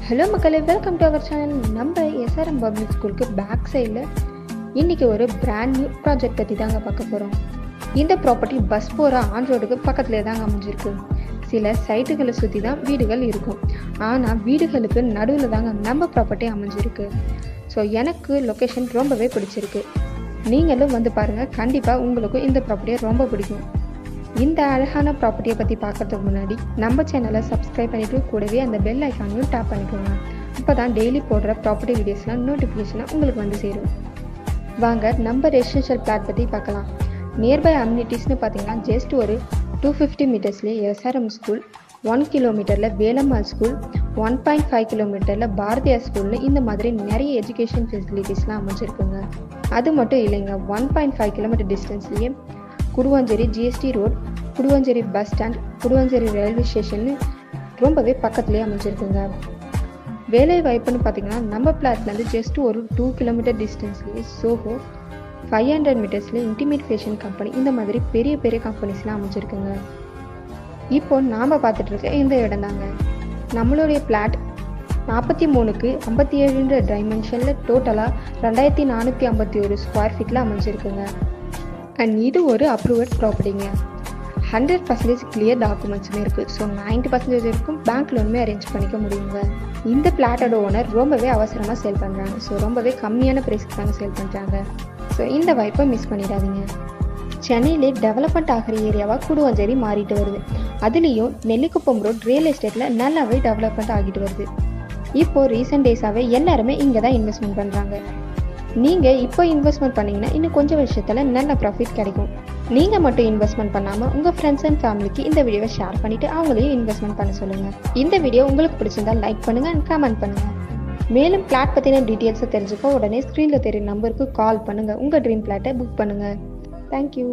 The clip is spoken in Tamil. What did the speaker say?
ஹலோ மக்களே, வெல்கம் டு அவர் சேனல். நம்ம எஸ்ஆர்எம் பப்ளிக் ஸ்கூலுக்கு பேக் சைடில் இன்றைக்கி ஒரு பிராண்ட் நியூ ப்ராஜெக்ட் பற்றி தாங்க பார்க்க போகிறோம். இந்த ப்ராப்பர்ட்டி பஸ் போகிற ஆன் ரோடுக்கு பக்கத்துலேயே தாங்க அமைஞ்சிருக்கு. சில சைட்டுகளை சுற்றி தான் வீடுகள் இருக்கும், ஆனால் வீடுகளுக்கு நடுவில் தாங்க நம்ம ப்ராப்பர்ட்டி அமைஞ்சிருக்கு. ஸோ எனக்கு லொக்கேஷன் ரொம்பவே பிடிச்சிருக்கு. நீங்களும் வந்து பாருங்கள், கண்டிப்பாக உங்களுக்கும் இந்த ப்ராப்பர்ட்டியை ரொம்ப பிடிக்கும். இந்த அழகான ப்ராப்பர்ட்டியை பற்றி பார்க்கறதுக்கு முன்னாடி நம்ம சேனலை சப்ஸ்கிரைப் பண்ணிவிட்டு கூடவே அந்த பெல் ஐக்கானையும் டேப் பண்ணிக்கோங்க. அப்போ தான் டெய்லி போடுற ப்ராப்பர்ட்டி வீடியோஸ்லாம் நோட்டிஃபிகேஷனாக உங்களுக்கு வந்து சேரும். வாங்க நம்ம ரெசிடென்ஷியல் பிளாட் பற்றி பார்க்கலாம். நியர்பை அம்யூனிட்டிஸ்னு பார்த்தீங்கன்னா ஜஸ்ட் ஒரு 250 மீட்டர்ஸ்லேயே எஸ்ஆர்எம் ஸ்கூல், 1 கிலோமீட்டரில் வேலம்மாள் ஸ்கூல், 1.5 கிலோமீட்டரில் பாரதியார் ஸ்கூல்னு இந்த மாதிரி நிறைய எஜுகேஷன் ஃபெசிலிட்டிஸ்லாம் அமைச்சிருக்குங்க. அது மட்டும் இல்லைங்க, 1.5 கிலோமீட்டர் டிஸ்டன்ஸ்லேயே Guduvancheri GST road, Guduvancheri bus stand, Guduvancheri railway station ரொம்பவே பக்கத்துலேயே அமைச்சிருக்குங்க. வேலை வாய்ப்புன்னு பார்த்தீங்கன்னா நம்ம பிளாட்லேருந்து ஜஸ்ட் ஒரு 2 கிலோமீட்டர் டிஸ்டன்ஸ்லேயே சோஹோ, 500 மீட்டர்ஸ்லேயே இன்டிமேட் ஃபேஷன் கம்பெனி, இந்த மாதிரி பெரிய பெரிய கம்பெனிஸ்லாம் அமைச்சிருக்குங்க. இப்போ நாம் பார்த்துட்டு இருக்க இந்த இடம் தாங்க நம்மளுடைய பிளாட். 43க்கு 57 டைமென்ஷனில் டோட்டலாக 2451 ஸ்கொயர் ஃபீட்டில் அமைஞ்சிருக்குங்க. அண்ட் இது ஒரு அப்ரூவட் ப்ராப்பர்ட்டிங்க. 100% கிளியர் டாக்குமெண்ட்ஸுமே இருக்குது. ஸோ 90% இருக்கும் பேங்க் லோனுமே அரேஞ்ச் பண்ணிக்க முடியுங்க. இந்த பிளாட்டோட ஓனர் ரொம்பவே அவசரமாக சேல் பண்ணுறாங்க. ஸோ ரொம்பவே கம்மியான ப்ரைஸ்க்கு தாங்க சேல் பண்ணுறாங்க. ஸோ இந்த வாய்ப்பை மிஸ் பண்ணிடாதீங்க. சென்னையிலே டெவலப்மெண்ட் ஆகிற ஏரியாவாக குடுவாஞ்சேரி மாறிட்டு வருது. அதுலேயும் நெல்லிக்குப்பம் ரோட் ரியல் எஸ்டேட்டில் நல்லாவே டெவலப்மெண்ட் ஆகிட்டு வருது. இப்போது ரீசெண்ட் டேஸாகவே எல்லாருமே இங்கே தான் இன்வெஸ்ட்மெண்ட் பண்ணுறாங்க. நீங்கள் இப்போ இன்வெஸ்ட்மெண்ட் பண்ணிங்கன்னா இன்னும் கொஞ்சம் விஷயத்தில் நல்ல ப்ராஃபிட் கிடைக்கும். நீங்கள் மட்டும் இன்வெஸ்ட்மெண்ட் பண்ணாமல் உங்கள் ஃப்ரெண்ட்ஸ் அண்ட் ஃபேமிலிக்கு இந்த வீடியோவை ஷேர் பண்ணிவிட்டு அவங்களையும் இன்வெஸ்ட்மெண்ட் பண்ண சொல்லுங்கள். இந்த வீடியோ உங்களுக்கு பிடிச்சிருந்தால் லைக் பண்ணுங்கள் அண்ட் கமெண்ட் பண்ணுங்கள். மேலும் பிளாட் பற்றின டீட்டெயில்ஸை தெரிஞ்சுக்க உடனே ஸ்க்ரீனில் தெரியும் நம்பருக்கு கால் பண்ணுங்கள். உங்கள் ட்ரீம் பிளாட்டை புக் பண்ணுங்கள். தேங்க்யூ.